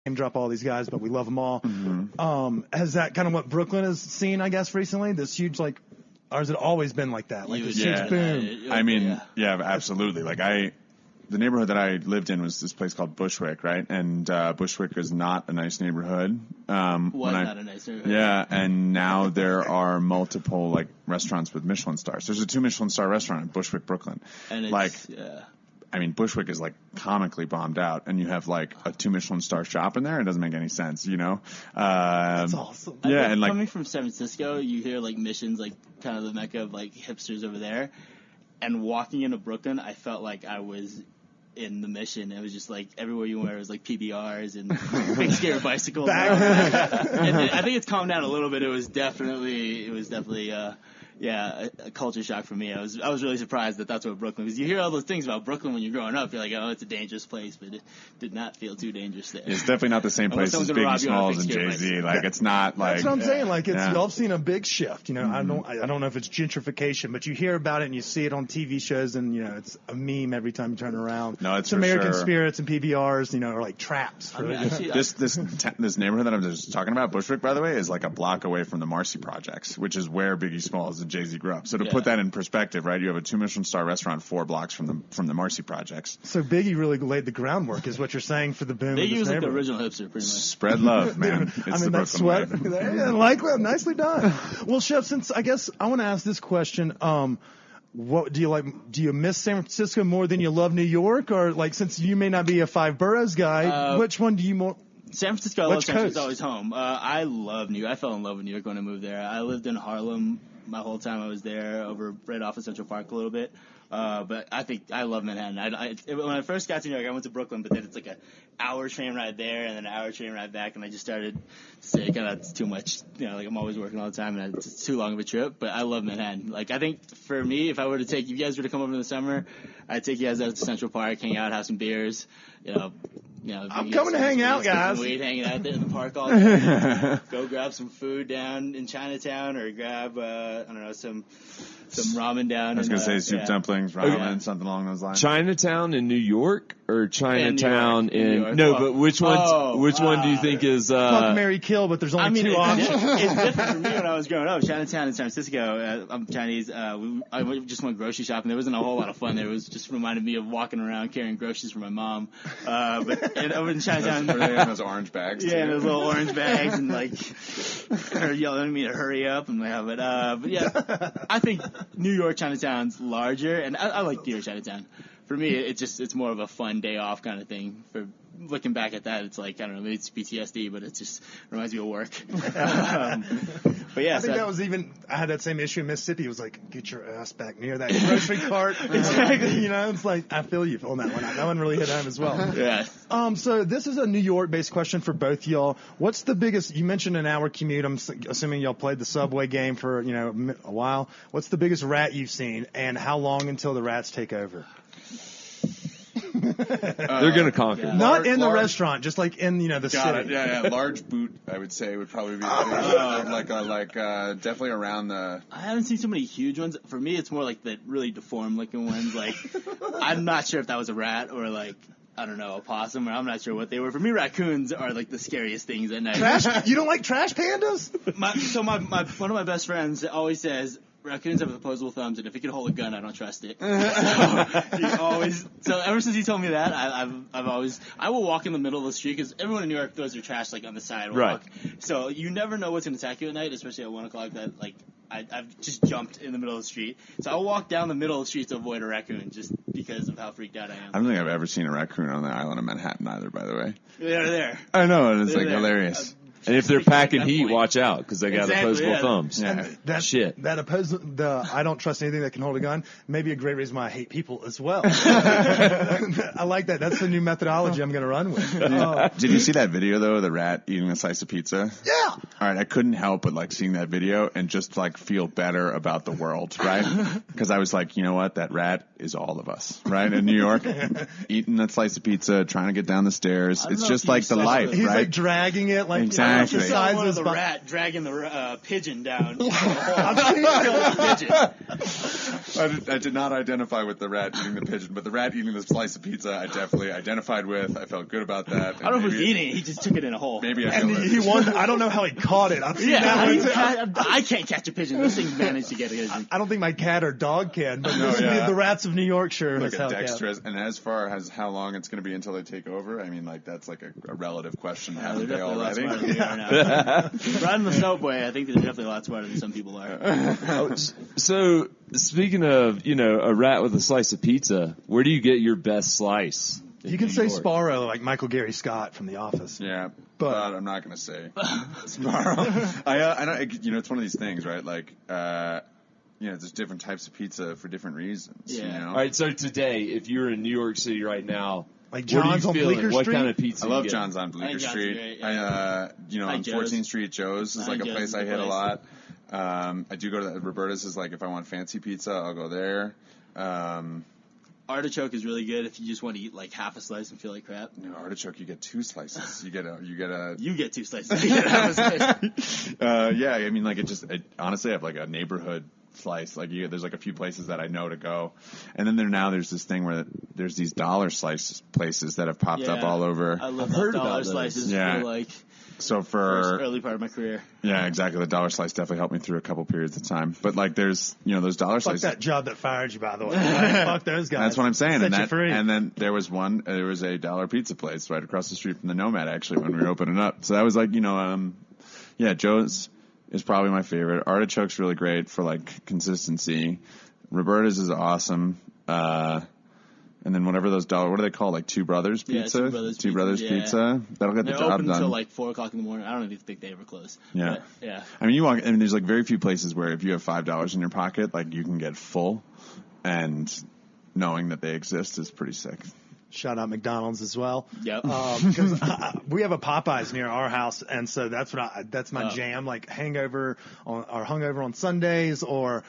name drop all these guys, but we love them all. Has that kind of what Brooklyn has seen, I guess, recently? This huge, like, or has it always been like that? Like this huge boom? I mean, yeah, absolutely. Like the neighborhood that I lived in was this place called Bushwick, right? And Bushwick is not a nice neighborhood. Not a nice neighborhood. Yeah, and now there are multiple like restaurants with Michelin stars. There's a 2 Michelin star restaurant in Bushwick, Brooklyn. And it's, like, I mean, Bushwick is like comically bombed out, and you have like a 2 Michelin star shop in there. It doesn't make any sense, you know? That's awesome. Yeah, and like coming from San Francisco, you hear like Mission's like kind of the mecca of like hipsters over there, and walking into Brooklyn, I felt like I was in the Mission. It was just like everywhere you went, it was like PBRs and big scary bicycles. And I think it's calmed down a little bit. It was definitely a culture shock for me. I was really surprised that that's what Brooklyn, because you hear all those things about Brooklyn when you're growing up. You're like, oh, it's a dangerous place, but it did not feel too dangerous there. It's definitely not the same place as Biggie Smalls and Jay-Z. Like, it's not like... That's what I'm saying. Like, y'all have seen a big shift. You know, I don't know if it's gentrification, but you hear about it and you see it on TV shows, and, you know, it's a meme every time you turn around. No, it's American sure. Spirits and PBRs, you know, are like traps. For This neighborhood that I'm just talking about, Bushwick, by the way, is like a block away from the Marcy Projects, which is where Biggie Smalls and Jay-Z grew up. So to put that in perspective, right, you have a 2 Michelin star restaurant 4 blocks from the Marcy Projects. So Biggie really laid the groundwork, is what you're saying, for the boom. Biggie was like the original hipster, pretty much. Spread love, man. It's the that Brooklyn sweat. way. Like that. Nicely done. Well, Chef, since I guess I want to ask this question, what do you like? Do you miss San Francisco more than you love New York, or like, since you may not be a 5 boroughs guy, which one do you more? San Francisco, I love San Francisco. It's always home. I love New York. I fell in love with New York when I moved there. I lived in Harlem my whole time I was there, over right off of Central Park a little bit. But I think I love Manhattan. When I first got to New York, I went to Brooklyn, but then it's like an hour train ride there and then an hour train ride back, and I just started to say, kind of, it's too much. You know, like, I'm always working all the time, and it's too long of a trip. But I love Manhattan. Like, I think for me, if I were to take, if you guys were to come over in the summer, I'd take you guys out to Central Park, hang out, have some beers. You know, I'm coming to hang out, guys. Weed, hanging out there in the park all day. Go grab some food down in Chinatown, or grab I don't know, some ramen down. I was gonna say soup dumplings, ramen, something along those lines. Chinatown in New York or Chinatown in New York. No, but which one do you think is Fuck, Marry, Kill? But there's only 2 options. It's different for me when I was growing up. Chinatown in San Francisco. I'm Chinese. I just went grocery shopping. There wasn't a whole lot of fun there. It was just reminded me of walking around carrying groceries for my mom. But over in Chinatown, were they in those orange bags? Yeah, those little orange bags, and like her yelling at me to hurry up, and but yeah, I think New York Chinatown's larger, and I like New York Chinatown. For me, it's more of a fun day off kind of thing. For looking back at that, it's like, I don't know, maybe it's PTSD, but it just reminds me of work. But yeah, I think that was I had that same issue in Mississippi. It was like, get your ass back near that grocery cart. Exactly. You know, it's like, I feel you on that one. That one really hit home as well. Yeah. So this is a New York-based question for both y'all. What's the biggest, you mentioned an hour commute. I'm assuming y'all played the subway game for, you know, a while. What's the biggest rat you've seen, and how long until the rats take over? They're going to conquer. Yeah. Not in the restaurant, just like in, you know, the city. Yeah. Large boot, I would say, would probably be definitely around the... I haven't seen so many huge ones. For me, it's more like the really deformed looking ones. Like, I'm not sure if that was a rat or like, I don't know, a possum, or I'm not sure what they were. For me, raccoons are like the scariest things at night. You don't like trash pandas? One of my best friends always says, raccoons have opposable thumbs, and if he could hold a gun, I don't trust it. So ever since he told me that, I will walk in the middle of the street, because everyone in New York throws their trash like on the sidewalk. Right. So you never know what's going to attack you at night, especially at 1 o'clock. That like I've just jumped in the middle of the street. So I'll walk down the middle of the street to avoid a raccoon, just because of how freaked out I am. I don't think I've ever seen a raccoon on the island of Manhattan either, by the way. They're there. I know, and it's like hilarious. And if they're packing heat, watch out, because they got opposable thumbs. Yeah. I don't trust anything that can hold a gun. Maybe a great reason why I hate people as well. I like that. That's the new methodology I'm going to run with. Did you see that video, though, of the rat eating a slice of pizza? Yeah. All right, I couldn't help but like seeing that video and just like feel better about the world, right? Because I was like, you know what? That rat is all of us, right? In New York, eating that slice of pizza, trying to get down the stairs. It's just like the life, right? He's like dragging it, like exactly. The size of the rat dragging the pigeon down. I've seen I did not identify with the rat eating the pigeon, but the rat eating the slice of pizza, I definitely identified with. I felt good about that. I don't know if he's eating it. He just took it in a hole. Maybe I feel he won. I don't know how he caught it. I've seen that one too. I can't catch a pigeon. Those things manage to get it. I don't think my cat or dog can, but the rats of New York sure like as a hell dexterous. And as far as how long it's going to be until they take over, I mean, like that's like a relative question. Haven't they already? Riding the subway, I think they're definitely a lot smarter than some people are. So, speaking of, a rat with a slice of pizza, where do you get your best slice? You can say Sparrow, like Michael Gary Scott from The Office. Yeah, but I'm not going to say Sparrow. I don't, it's one of these things, right? Like, there's different types of pizza for different reasons. Yeah. All right, so today, if you're in New York City right now, like John's on Bleecker Street? What kind of pizza I love John's on Bleecker Street. Great, yeah. On 14th Street, Joe's is like a place I hit a lot. I do go to Roberta's is like if I want fancy pizza, I'll go there. Artichoke is really good if you just want to eat like half a slice and feel like crap. No, artichoke, you get 2 slices. You get 2 slices. You get half a slice. Yeah, I mean, like honestly, I have like a neighborhood slice. Like there's like a few places that I know to go, and then there's this thing where there's these dollar slice places that have popped up all over. I love dollar slices. Yeah. For like. So first early part of my career. Yeah, exactly. The dollar slice definitely helped me through a couple periods of time. But like there's those dollar slices. Fuck that job that fired you, by the way. Fuck those guys. That's what I'm saying. Set you free. And then there was a dollar pizza place right across the street from the Nomad actually when we were opening up. So that was like, Joe's is probably my favorite. Artichoke's really great for like consistency. Roberta's is awesome. And then whatever those what do they call like Two Brothers Pizza? Yeah, Two Brothers Pizza. That'll get the job done. They're open until like 4 o'clock in the morning. I don't even think they ever close. Yeah. But, yeah. I mean, you walk, and there's like very few places where if you have $5 in your pocket, like you can get full, and knowing that they exist is pretty sick. Shout out McDonald's as well. Yep. Because we have a Popeyes near our house, and so that's my jam. Like hungover on Sundays, or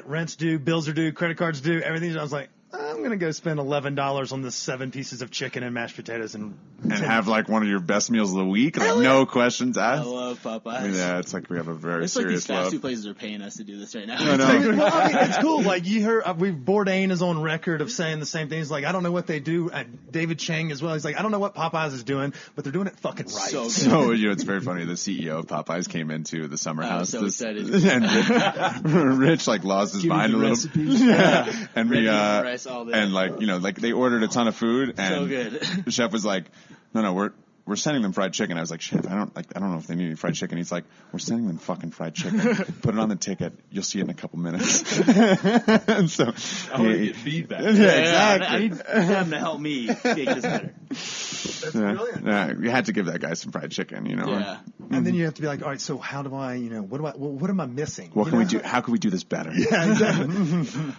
rent's due, bills are due, credit cards due, everything. I was like, I'm going to go spend $11 on this 7 pieces of chicken and mashed potatoes and have like one of your best meals of the week. Like, no questions asked. I love Popeyes. Yeah, it's like we have a very serious love. It's like these fast food places are paying us to do this right now. I know. It's cool. Like you heard, Bourdain is on record of saying the same thing. He's like, I don't know what they do. David Chang as well. He's like, I don't know what Popeyes is doing, but they're doing it fucking right. So it's very funny. The CEO of Popeyes came into the summer house. So excited. And Rich like lost his mind a little. Yeah. And we like they ordered a ton of food, and so good. The chef was like, "No, we're sending them fried chicken." I was like, "Chef, I don't know if they need any fried chicken." He's like, "We're sending them fucking fried chicken. Put it on the ticket. You'll see it in a couple minutes." And so I want to get feedback. Yeah, exactly. I need them to help me make this better. That's brilliant. Yeah, you had to give that guy some fried chicken, Yeah. And then you have to be like, all right, so how do I, what am I missing? What can we do? How can we do this better? Yeah, exactly.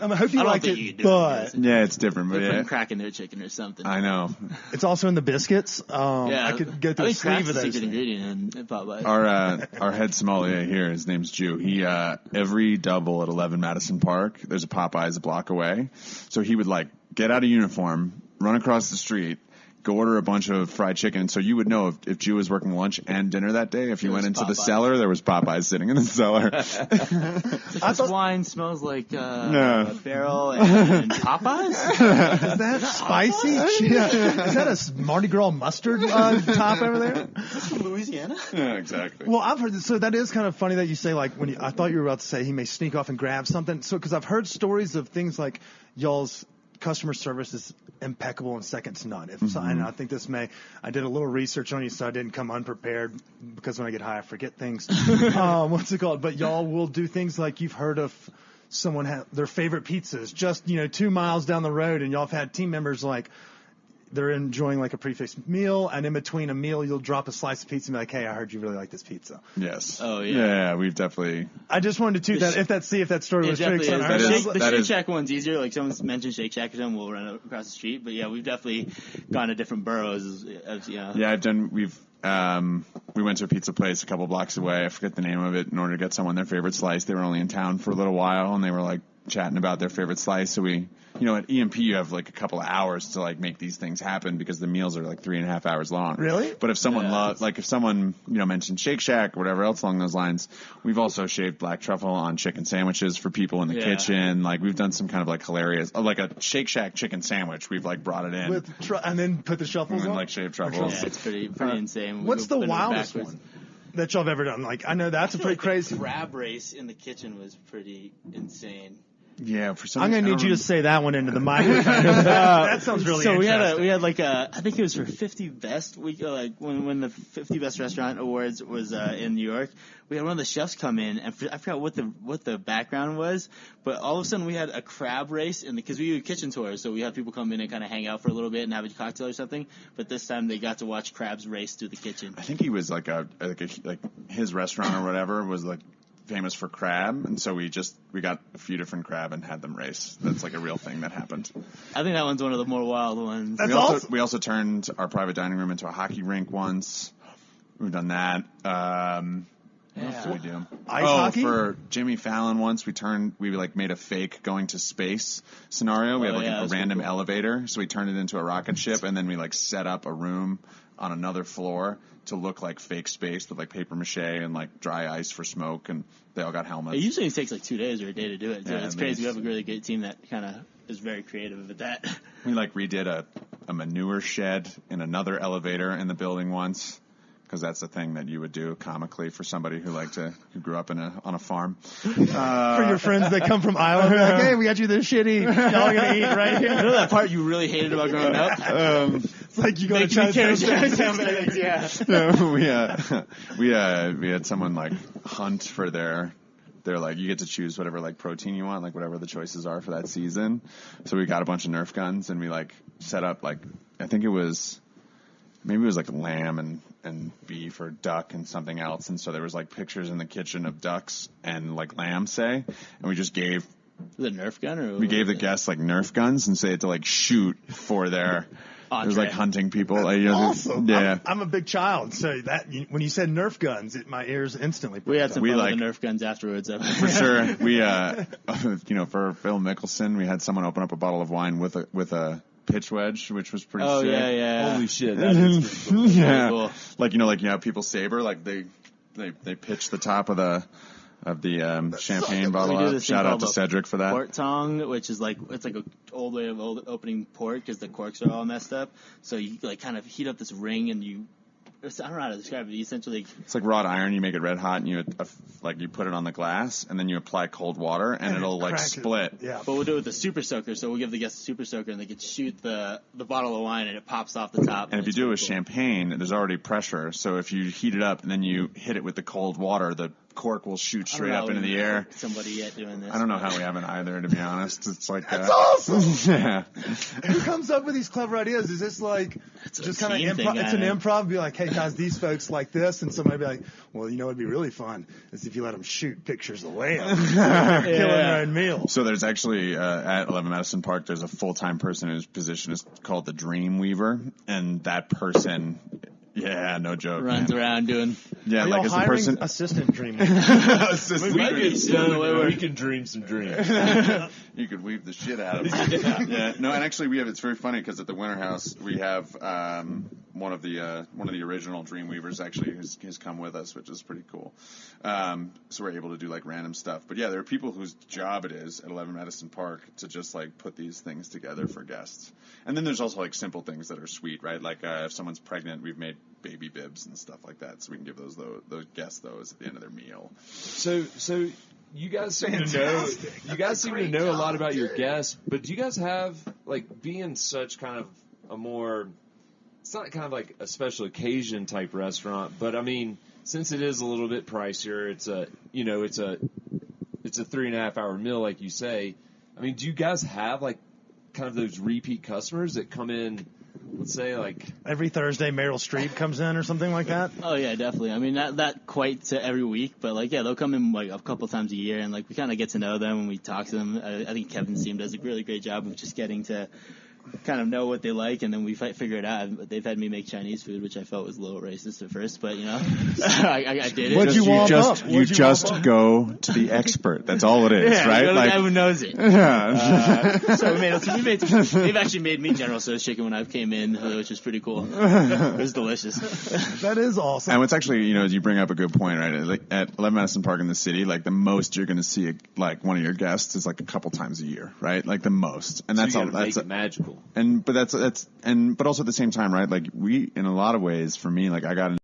I hope you like it, but yeah, it's different. But they're putting crack in their chicken or something. I know. It's also in the biscuits. I could go through a sleeve of those. Secret ingredient in Popeyes. Our head sommelier here, his name's Jew. He every double at 11 Madison Park, there's a Popeyes a block away. So he would like get out of uniform, run across the street, go order a bunch of fried chicken. So you would know if Jew was working lunch and dinner that day. If you went into the cellar, there was Popeyes sitting in the cellar. This wine smells like a barrel and Popeyes? Is that spicy? Yeah. Is that a Mardi Gras mustard top over there? Is this from Louisiana? Yeah, exactly. Well, I've heard so that is kind of funny that you say like I thought you were about to say he may sneak off and grab something. So because I've heard stories of things like y'all's customer service is impeccable and second to none. And I think I did a little research on you, so I didn't come unprepared because when I get high, I forget things. What's it called? But y'all will do things like you've heard of someone their favorite pizzas just, 2 miles down the road, and y'all have had team members like they're enjoying like a prefixed meal, and in between a meal, you'll drop a slice of pizza and be like, hey, I heard you really like this pizza. Yes. Oh, yeah. Yeah, we've definitely. I just wanted to see if that story was true. The Shake Shack one's easier. Like someone's mentioned Shake Shack or something, we'll run across the street. But yeah, we've definitely gone to different boroughs. Yeah, we went to a pizza place a couple blocks away. I forget the name of it in order to get someone their favorite slice. They were only in town for a little while, and they were like, chatting about their favorite slice. So we, at EMP you have like a couple of hours to like make these things happen because the meals are like 3.5 hours long. Really? But if someone if someone mentioned Shake Shack or whatever else along those lines, we've also shaved black truffle on chicken sandwiches for people in the kitchen. Like we've done some kind of like hilarious, like a Shake Shack chicken sandwich. We've like brought it in and then put the truffles and on? like shaved truffles. Yeah, it's pretty insane. What's the wildest one that y'all have ever done? Like, I know that's a pretty crazy. The crab race in the kitchen was pretty insane. Yeah, for some I'm reason, gonna need you to say that one into the microphone. That sounds really so interesting. we had like I think it was for 50 Best. We like when the 50 Best Restaurant Awards was in New York. We had one of the chefs come in, and I forgot what the background was, but all of a sudden we had a crab race because we do kitchen tours, so we have people come in and kind of hang out for a little bit and have a cocktail or something. But this time they got to watch crabs race through the kitchen. I think he was like his restaurant or whatever was like famous for crab, and so we got a few different crab and had them race. That's like a real thing that happened. I think that one's one of the more wild ones. We also turned our private dining room into a hockey rink once. We've done that. What else did we do? Ice hockey? For Jimmy Fallon once, we like made a fake going to space scenario. We had like a random elevator, so we turned it into a rocket ship, and then we like set up a room on another floor to look like fake space with like paper mache and like dry ice for smoke, and they all got helmets. It usually takes like 2 days or a day to do it. So it's crazy. We have a really good team that kind of is very creative with that. We like redid a manure shed in another elevator in the building once, because that's the thing that you would do comically for somebody who grew up on a farm. For your friends that come from Iowa, who are like, hey, we got you this shitty. Y'all are gonna eat right here. You know that part you really hated about growing up? It's like you go to Chinese. Yeah. We had someone like hunt for their like, you get to choose whatever like protein you want, like whatever the choices are for that season. So we got a bunch of Nerf guns and we like set up like, I think maybe it was like lamb and beef or duck and something else. And so there was like pictures in the kitchen of ducks and like lamb, say, and we just gave the Nerf gun, or we gave the guests like Nerf guns and say to like shoot for their. It was like hunting people. Awesome. Yeah. I'm a big child, so that when you said Nerf guns, my ears instantly. We had some fun with the Nerf guns afterwards. For sure. We, for Phil Mickelson, we had someone open up a bottle of wine with a pitch wedge, which was pretty sick. Yeah. Holy shit. That is pretty cool. Yeah. Cool. Like, people saber, like they pitch the top of the champagne bottle up. Shout out to Cedric for that. Port tong, which is like, it's like an old way of opening port because the corks are all messed up. So you like kind of heat up this ring and I don't know how to describe it. You essentially, it's like wrought iron. You make it red hot and you put it on the glass and then you apply cold water and it'll like split. Yeah. But we'll do it with the super soaker. So we'll give the guests a super soaker and they can shoot the bottle of wine and it pops off the top. And if you do it with champagne, there's already pressure. So if you heat it up and then you hit it with the cold water, the cork will shoot straight up into the air. Somebody yet doing this. I don't know how we haven't either, to be honest. It's like that's awesome. Yeah. Who comes up with these clever ideas? Is this like just kind of improv? It's an improv. Be like, hey guys, these folks like this, and somebody be like, well, what'd be really fun is if you let them shoot pictures of lamb killing their own meal. So there's actually at 11 Madison Park, there's a full-time person whose position is called the Dream Weaver, and that person. Yeah, no joke. Runs around doing. Yeah, are like as a person. Assistant dream. We can dream some dreams. You could weave the shit out of it. Yeah. No, and actually it's very funny because at the Winter House we have one of the original Dream Weavers actually has come with us, which is pretty cool. So we're able to do like random stuff. But yeah, there are people whose job it is at 11 Madison Park to just like put these things together for guests. And then there's also like simple things that are sweet, right? Like if someone's pregnant, we've made baby bibs and stuff like that, so we can give those guests those at the end of their meal. So you guys seem to know. You guys seem to know a lot about your guests, but do you guys have like being such kind of a more? It's not kind of like a special occasion type restaurant, but I mean, since it is a little bit pricier, it's a 3.5 hour meal, like you say. I mean, do you guys have like kind of those repeat customers that come in? Let's say like every Thursday Meryl Streep comes in or something like that. Oh yeah, definitely. I mean not quite to every week, but like they'll come in like a couple times a year, and like we kind of get to know them when we talk to them. I think Kevin's team does a really great job of just getting to kind of know what they like, and then we figure it out. But they've had me make Chinese food, which I felt was a little racist at first, but I did it. What'd you warm up? You just go to the expert. That's all it is, right? Go to the guy who knows it. Yeah. So they've actually made me General Tso's chicken when I came in, which was pretty cool. It was delicious. That is awesome. And what's actually, you bring up a good point, right? Like at 11 Madison Park in the city, like the most you're going to see, like one of your guests is like a couple times a year, right? Like the most, and that's all. That's magical. But also at the same time, right? Like in a lot of ways, for me, like I got